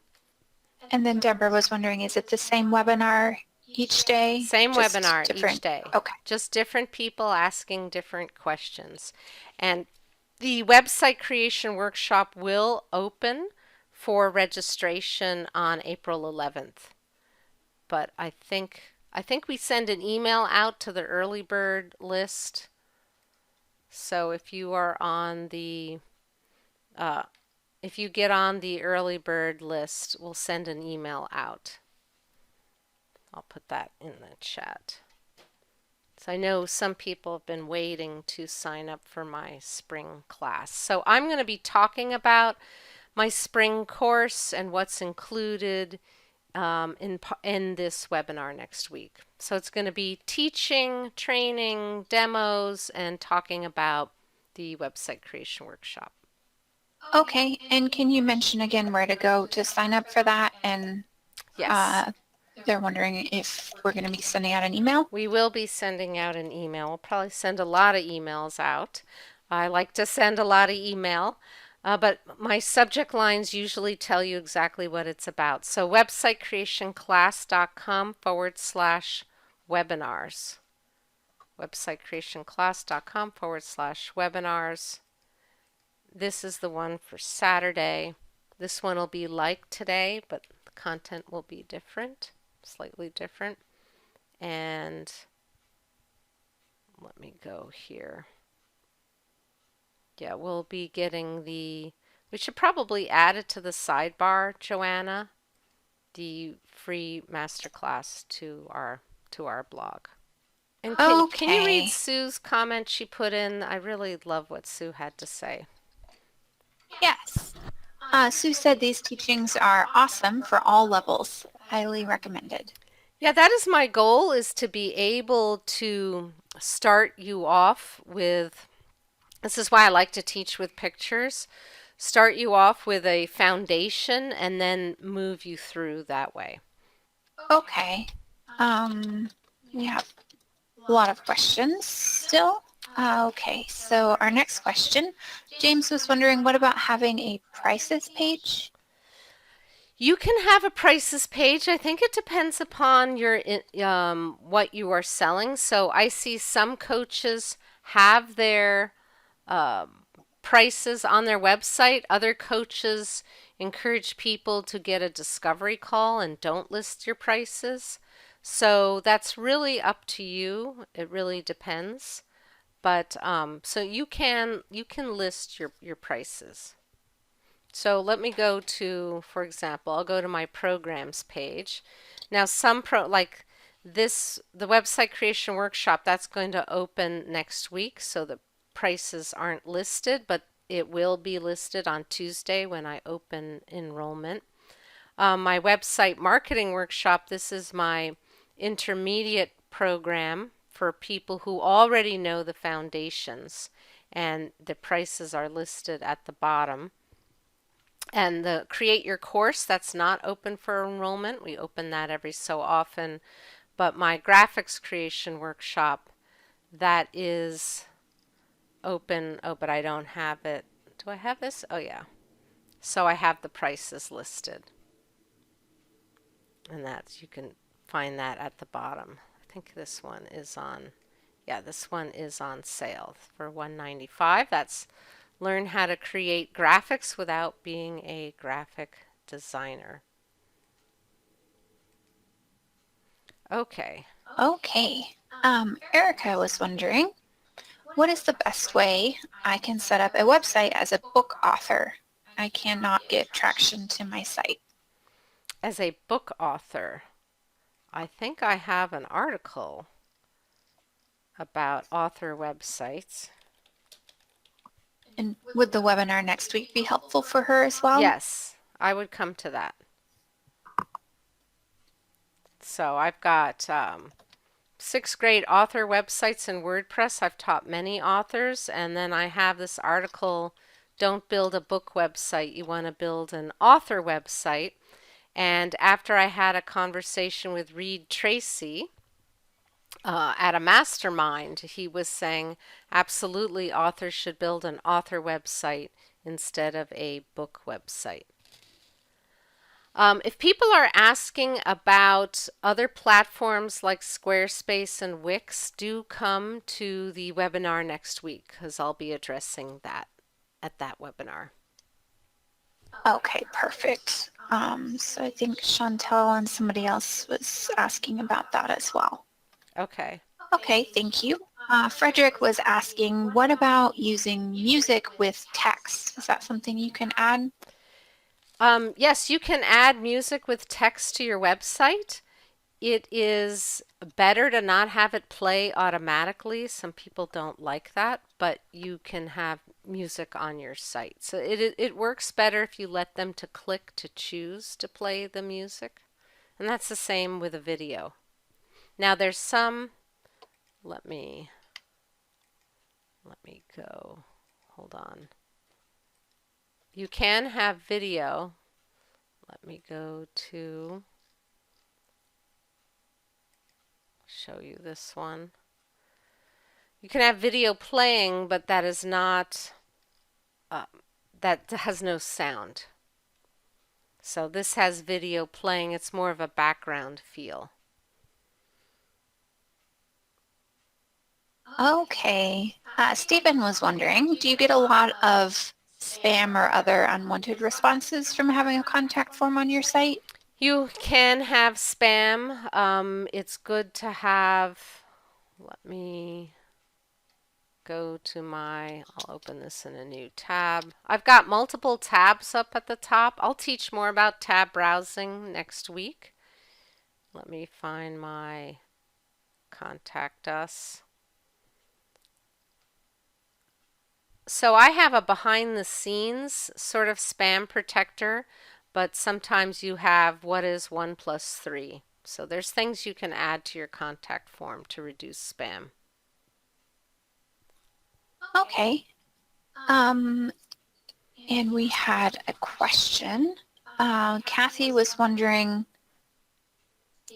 And then Deborah was wondering, is it the same webinar each day? Same Just webinar different? each day. Okay. Just different people asking different questions. And the website creation workshop will open for registration on April 11th. but I think we send an email out to the early bird list. So if you are on the if you get on the early bird list, we'll send an email out. I'll put that in the chat. So I know some people have been waiting to sign up for my spring class. So I'm going to be talking about my spring course and what's included in this webinar next week. So it's going to be teaching, training, demos, and talking about the website creation workshop. Okay, and can you mention again where to go to sign up for that? And Yes. they're wondering if we're going to be sending out an email. We will be sending out an email. We'll probably send a lot of emails out. I like to send a lot of email, but my subject lines usually tell you exactly what it's about. So websitecreationclass.com/webinars. websitecreationclass.com/webinars. This is the one for Saturday. This one will be like today, but the content will be different, slightly different. And let me go here. Yeah, we'll be getting we should probably add it to the sidebar, Joanna, the free masterclass to our blog. And can you read Sue's comment she put in? I really love what Sue had to say. Yes. Sue said these teachings are awesome for all levels. Highly recommended. Yeah, that is my goal, is to be able to start you off with, this is why I like to teach with pictures, start you off with a foundation and then move you through that way. Okay. We have a lot of questions still. Okay, so our next question. James was wondering, what about having a prices page? You can have a prices page. I think it depends upon your what you are selling. So I see some coaches have their prices on their website. Other coaches encourage people to get a discovery call and don't list your prices. So that's really up to you. It really depends. But so you can list your prices. So let me go to, for example, I'll go to my programs page. Now like this, the website creation workshop, that's going to open next week, so the prices aren't listed, but it will be listed on Tuesday when I open enrollment. My website marketing workshop, this is my intermediate program for people who already know the foundations, and the prices are listed at the bottom. And the Create Your Course, that's not open for enrollment. We open that every so often. But my graphics creation workshop, that is open. Oh, but I don't have it. Do I have this? Oh, yeah. So I have the prices listed. And you can find that at the bottom. I think this one is on, yeah, this one is on sale for $195. That's Learn how to create graphics without being a graphic designer. Okay. Okay. Erica was wondering, what is the best way I can set up a website as a book author? I cannot get traction to my site. As a book author, I think I have an article about author websites. And would the webinar next week be helpful for her as well? Yes, I would come to that. So I've got 6 great author websites in WordPress. I've taught many authors, and then I have this article, Don't Build a Book Website, You Want to Build an Author Website. And after I had a conversation with Reed Tracy at a mastermind, he was saying absolutely authors should build an author website instead of a book website. If people are asking about other platforms like Squarespace and Wix, do come to the webinar next week, because I'll be addressing that at that webinar. Okay, perfect. So I think Chantel and somebody else was asking about that as well. Okay. Okay, thank you. Frederick was asking, what about using music with text? Is that something you can add? Yes, you can add music with text to your website. It is better to not have it play automatically. Some people don't like that, but you can have music on your site. So it works better if you let them to click to choose to play the music. And that's the same with a video. Now there's some, let me go. Hold on. You can have video. Let me go to show you this one. You can have video playing, but that is not uh, that has no sound. So this has video playing. It's more of a background feel. Okay. Stephen was wondering, do you get a lot of spam or other unwanted responses from having a contact form on your site? You can have spam. It's good to have, let me go to I'll open this in a new tab. I've got multiple tabs up at the top. I'll teach more about tab browsing next week. Let me find my contact us. So I have a behind the scenes sort of spam protector, but sometimes you have what is 1 plus 3. So there's things you can add to your contact form to reduce spam. Okay. Um, and we had a question. Kathy was wondering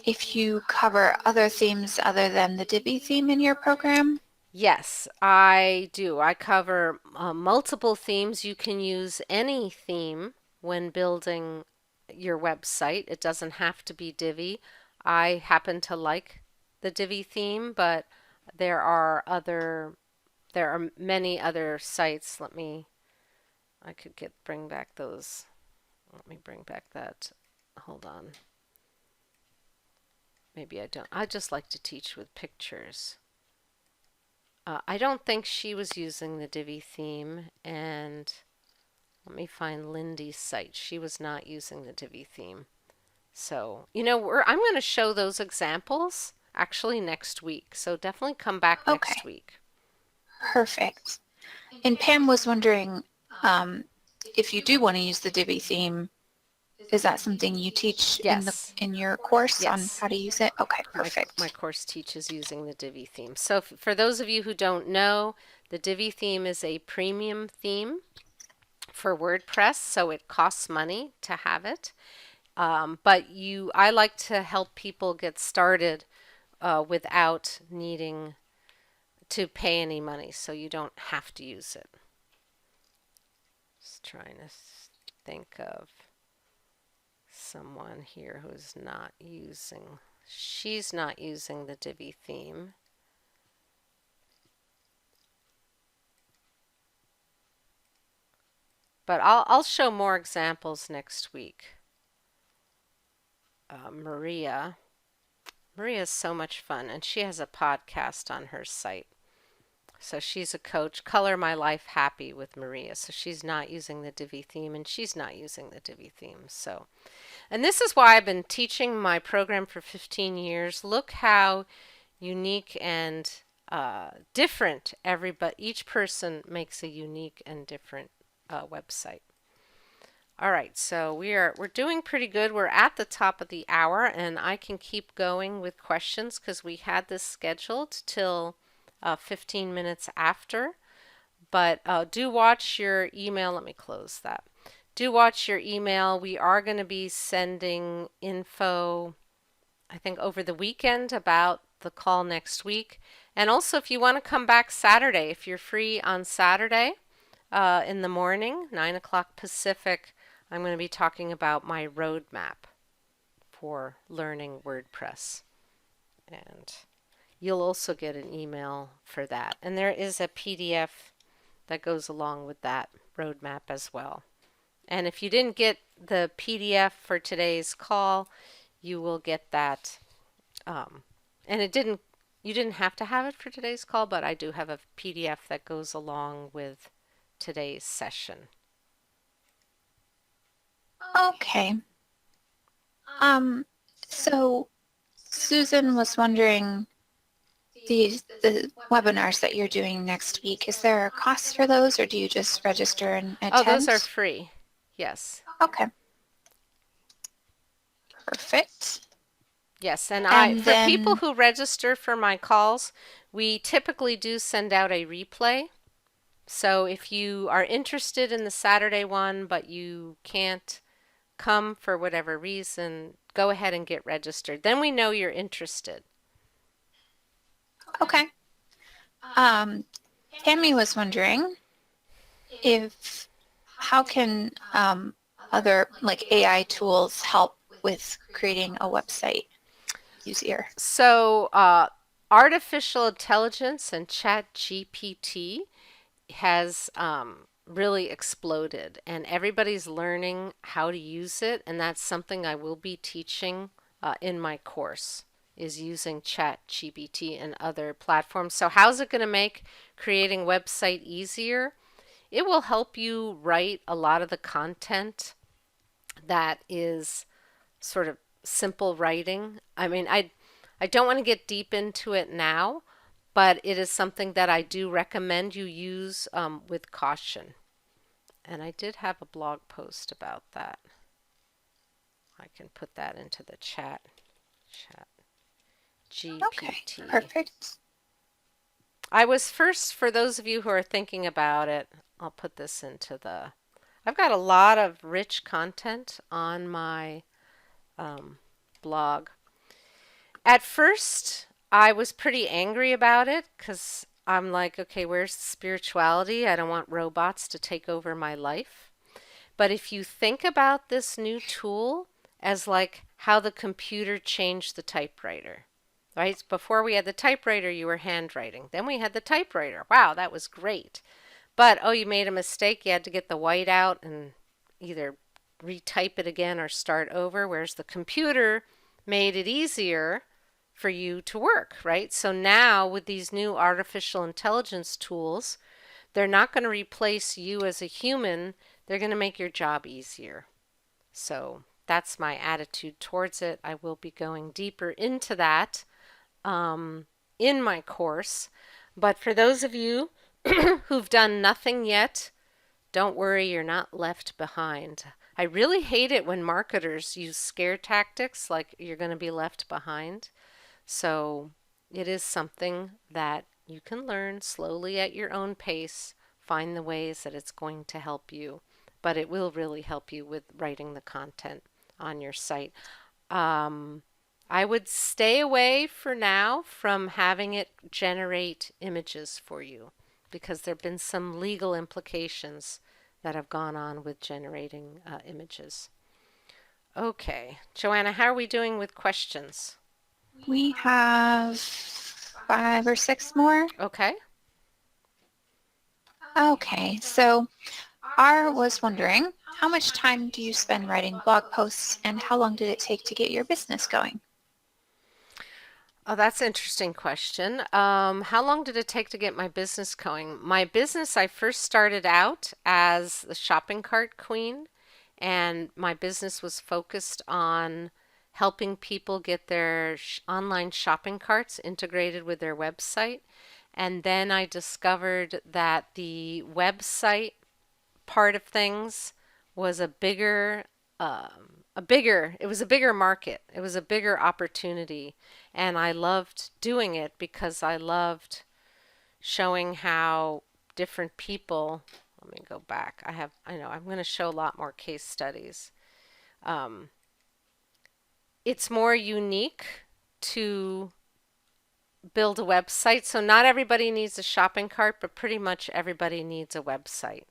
if you cover other themes other than the Divi theme in your program. Yes, I do. I cover multiple themes. You can use any theme when building your website. It doesn't have to be Divi. I happen to like the Divi theme, but there are many other sites. I could bring back those. Let me bring back that. Hold on. Maybe I don't. I just like to teach with pictures. I don't think she was using the Divi theme, and let me find Lindy's site. She was not using the Divi theme. So, I'm going to show those examples actually next week. So definitely come back Okay, next week. perfect. And Pam was wondering um, if you do want to use the Divi theme, is that something you teach Yes. in your course on Yes. how to use it? Okay, My perfect. course teaches using the Divi theme. So for those of you who don't know, the Divi theme is a premium theme for WordPress, so it costs money to have it. But I like to help people get started without needing to pay any money, so you don't have to use it. Just trying to think of someone here who's not using. She's not using the Divi theme. But I'll show more examples next week. Maria. Maria is so much fun, and she has a podcast on her site. So she's a coach, Color My Life Happy with Maria. So she's not using the Divi theme, and she's not using the Divi theme. So, and this is why I've been teaching my program for 15 years. Look how unique and different each person makes a unique and different website. All right, so we're doing pretty good. We're at the top of the hour, and I can keep going with questions because we had this scheduled till 15 minutes after. But do watch your email. Let me close that. Do watch your email. We are going to be sending info, I think, over the weekend about the call next week. And also, if you want to come back Saturday, if you're free on Saturday in the morning, 9 o'clock Pacific, I'm going to be talking about my roadmap for learning WordPress. And you'll also get an email for that. And there is a PDF that goes along with that roadmap as well. And if you didn't get the PDF for today's call, you will get that. And you didn't have to have it for today's call, but I do have a PDF that goes along with today's session. Okay. So Susan was wondering, the webinars that you're doing next week, is there a cost for those, or do you just register and Oh, those are attend? free. Yes. Okay, perfect. Yes, and And for people then, who register for my calls, we typically do send out a replay. So if you are interested in the Saturday one, but you can't come for whatever reason, go ahead and get registered. Then we know you're interested. okay. Um, Tammy was wondering if how can other like AI tools help with creating a website easier? So, artificial intelligence and Chat GPT has really exploded, and everybody's learning how to use it, and that's something I will be teaching in my course is using Chat GPT and other platforms. So how's it going to make creating website easier? It will help you write a lot of the content that is sort of simple writing. I mean, I don't want to get deep into it now, but it is something that I do recommend you use with caution. And I did have a blog post about that. I can put that into the chat. Chat Okay, GPT. perfect. I was first, for those of you who are thinking about it, I'll put this into the. I've got a lot of rich content on my blog. At first, I was pretty angry about it because I'm like, okay, where's the spirituality? I don't want robots to take over my life. But if you think about this new tool as like how the computer changed the typewriter, right? Before we had the typewriter, you were handwriting. Then we had the typewriter. Wow, that was great. But oh, you made a mistake. You had to get the white out and either retype it again or start over. Whereas the computer made it easier for you to work, right? So now with these new artificial intelligence tools, they're not going to replace you as a human. They're going to make your job easier. So that's my attitude towards it. I will be going deeper into that in my course. But for those of you who've done nothing yet, don't worry, you're not left behind. I really hate it when marketers use scare tactics like you're going to be left behind. So it is something that you can learn slowly at your own pace, find the ways that it's going to help you, but it will really help you with writing the content on your site. I would stay away for now from having it generate images for you because there have been some legal implications that have gone on with generating images. Okay, Joanna, how are we doing with questions? We have 5 or 6 more. Okay. Okay, so R was wondering, how much time do you spend writing blog posts and how long did it take to get your business going? Oh, that's an interesting question. How long did it take to get my business going? My business, I first started out as the shopping cart queen, and my business was focused on helping people get their online shopping carts integrated with their website. And then I discovered that the website part of things was it was a bigger market. It was a bigger opportunity. And I loved doing it because I loved showing how different people, let me go back. I know, I'm going to show a lot more case studies. Um, it's more unique to build a website. So not everybody needs a shopping cart, but pretty much everybody needs a website.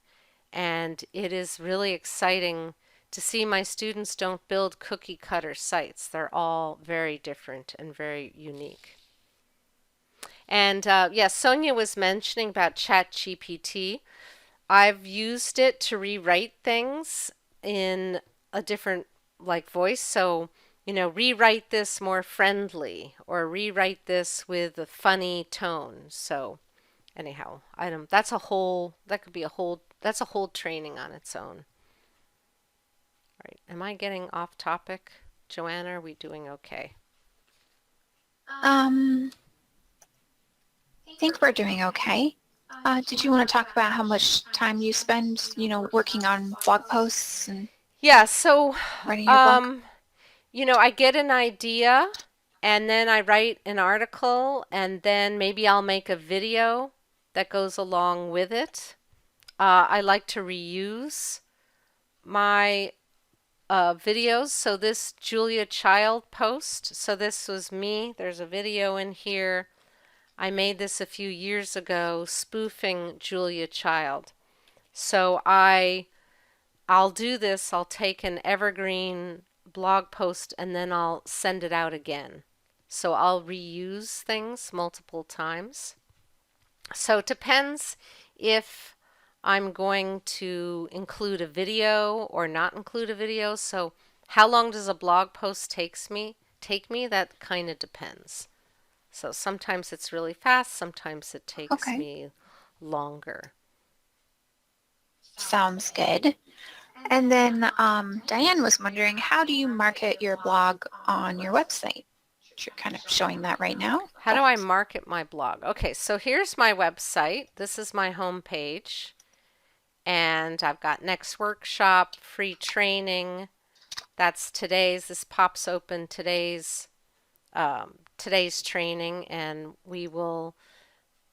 And it is really exciting to see my students don't build cookie cutter sites. They're all very different and very unique. And yes, Sonia was mentioning about ChatGPT. I've used it to rewrite things in a different like voice. So, rewrite this more friendly or rewrite this with a funny tone. So, anyhow, that could be that's a whole training on its own. All right. Am I getting off topic? Joanna, are we doing okay? I think we're doing okay. Did you want to talk about how much time you spend, working on blog posts and Yeah, so writing your blog? um, I get an idea and then I write an article and then maybe I'll make a video that goes along with it. I like to reuse my videos. So this Julia Child post, so this was me. There's a video in here. I made this a few years ago spoofing Julia Child. So I'll do this. I'll take an evergreen blog post and then I'll send it out again. So I'll reuse things multiple times. So it depends if I'm going to include a video or not include a video. So how long does a blog post take me? That kind of depends. So sometimes it's really fast, sometimes it takes Okay, me longer. sounds good. And then Diane was wondering, how do you market your blog on your website? You're kind of showing that right now. How do I market my blog? Okay, so here's my website. This is my home page. And I've got next workshop, free training. That's today's. This pops open today's training, and we will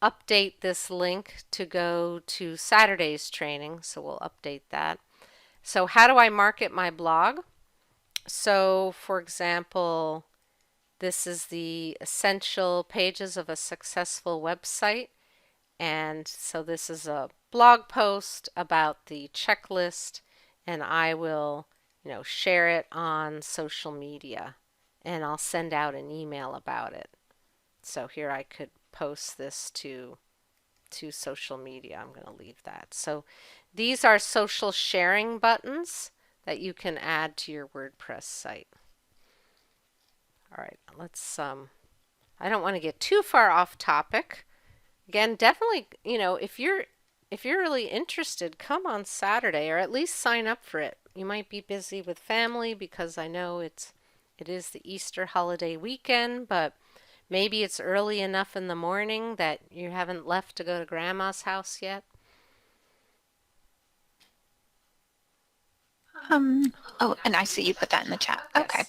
update this link to go to Saturday's training. So we'll update that. So how do I market my blog? So for example, this is the essential pages of a successful website. And so this is a blog post about the checklist, and I will, share it on social media, and I'll send out an email about it. So here I could post this to social media. I'm going to leave that. So these are social sharing buttons that you can add to your WordPress site. All right, let's I don't want to get too far off topic. Again, definitely, if you're really interested, come on Saturday or at least sign up for it. You might be busy with family because I know it is the Easter holiday weekend, but maybe it's early enough in the morning that you haven't left to go to grandma's house yet. Oh, and I see you put that in the chat. Yes. Okay.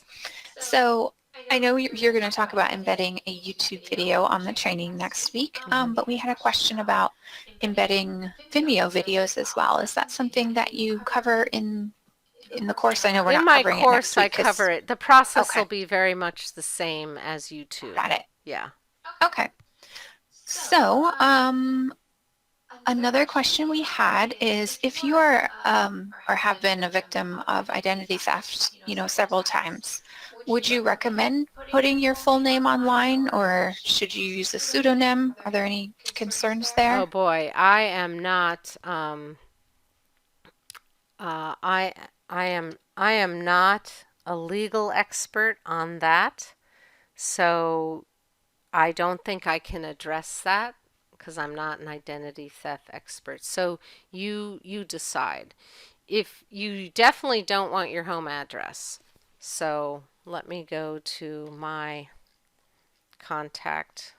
So I know you're going to talk about embedding a YouTube video on the training next week, but we had a question about embedding Vimeo videos as well. Is that something that you cover in the course? I know we're In not my covering it next course, I week. cover it. The process Okay. will be very much the same as YouTube. Got it. Yeah. Okay. So, another question we had is if you are or have been a victim of identity theft, several times, would you recommend putting your full name online or should you use a pseudonym? Are there any concerns there? Oh boy, I am not I am not a legal expert on that. So I don't think I can address that because I'm not an identity theft expert. So you decide. If you definitely don't want your home address. So let me go to my contact.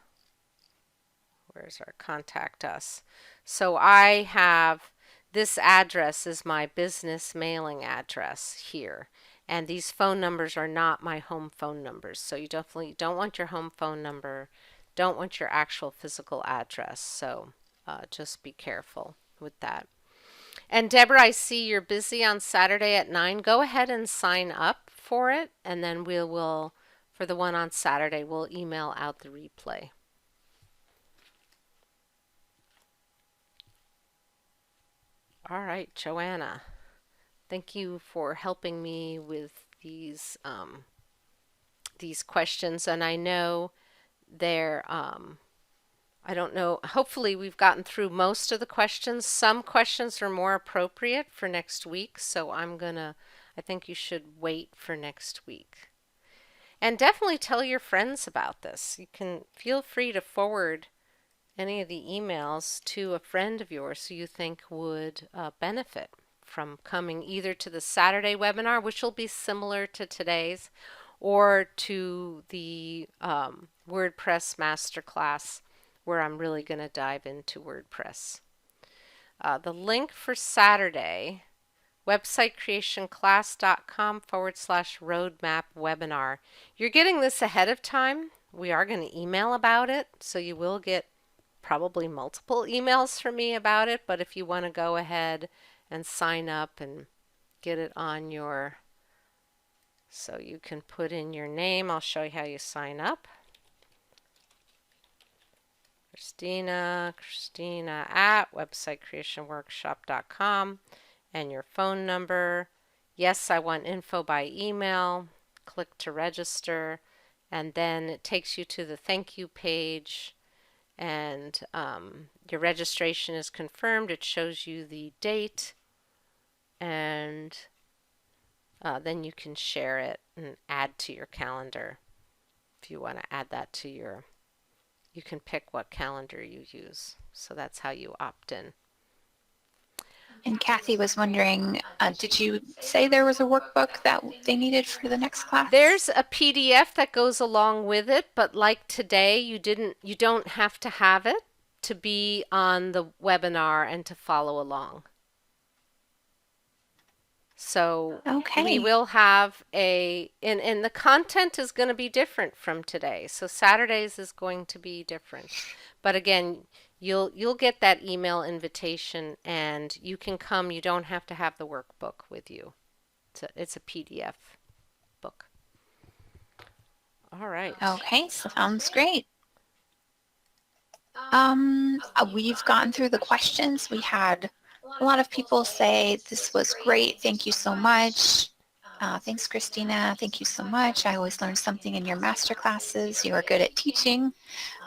Where's our contact us? So I have this address is my business mailing address here. And these phone numbers are not my home phone numbers. So you definitely don't want your home phone number, don't want your actual physical address. So just be careful with that. And Deborah, I see you're busy on Saturday at 9. Go ahead and sign up for it. And then we will, for the one on Saturday, we'll email out the replay. All right, Joanna. Thank you for helping me with these questions, and I know they're I don't know. Hopefully, we've gotten through most of the questions. Some questions are more appropriate for next week, so I think you should wait for next week. And definitely tell your friends about this. You can feel free to forward any of the emails to a friend of yours who you think would benefit from coming either to the Saturday webinar, which will be similar to today's, or to the WordPress Masterclass, where I'm really going to dive into WordPress. The link for Saturday, websitecreationclass.com/roadmap webinar. You're getting this ahead of time. We are going to email about it, so you will get probably multiple emails from me about it, but if you want to go ahead and sign up and get it on your, so you can put in your name. I'll show you how you sign up. Christina at websitecreationworkshop.com, and your phone number. Yes, I want info by email. Click to register, and then it takes you to the thank you page, and your registration is confirmed. It shows you the date, and then you can share it and add to your calendar. If you want to add that to your, you can pick what calendar you use. So that's how you opt in. And Kathy was wondering, did you say there was a workbook that they needed for the next class? There's a PDF that goes along with it, but like today, you don't have to have it to be on the webinar and to follow along. So we will have and the content is going to be different from today. So Saturdays is going to be different. But again, you'll get that email invitation and you can come. You don't have to have the workbook with you. It's a PDF book. All right. Okay, sounds great. We've gotten through the questions. We had a lot of people say this was great. Thank you so much. Thanks, Christina. Thank you so much. I always learn something in your master classes. You are good at teaching.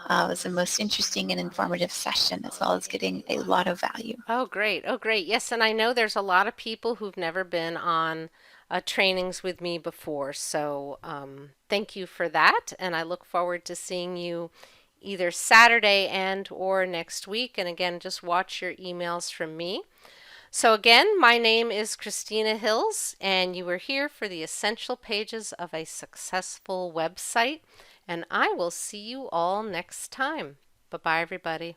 It was the most interesting and informative session, as well as getting a lot of value. Oh, great. Oh, great. Yes, and I know there's a lot of people who've never been on trainings with me before. So thank you for that. And I look forward to seeing you either Saturday and or next week. And again, just watch your emails from me. So again, my name is Christina Hills, and you are here for the essential pages of a successful website. And I will see you all next time. Bye-bye, everybody.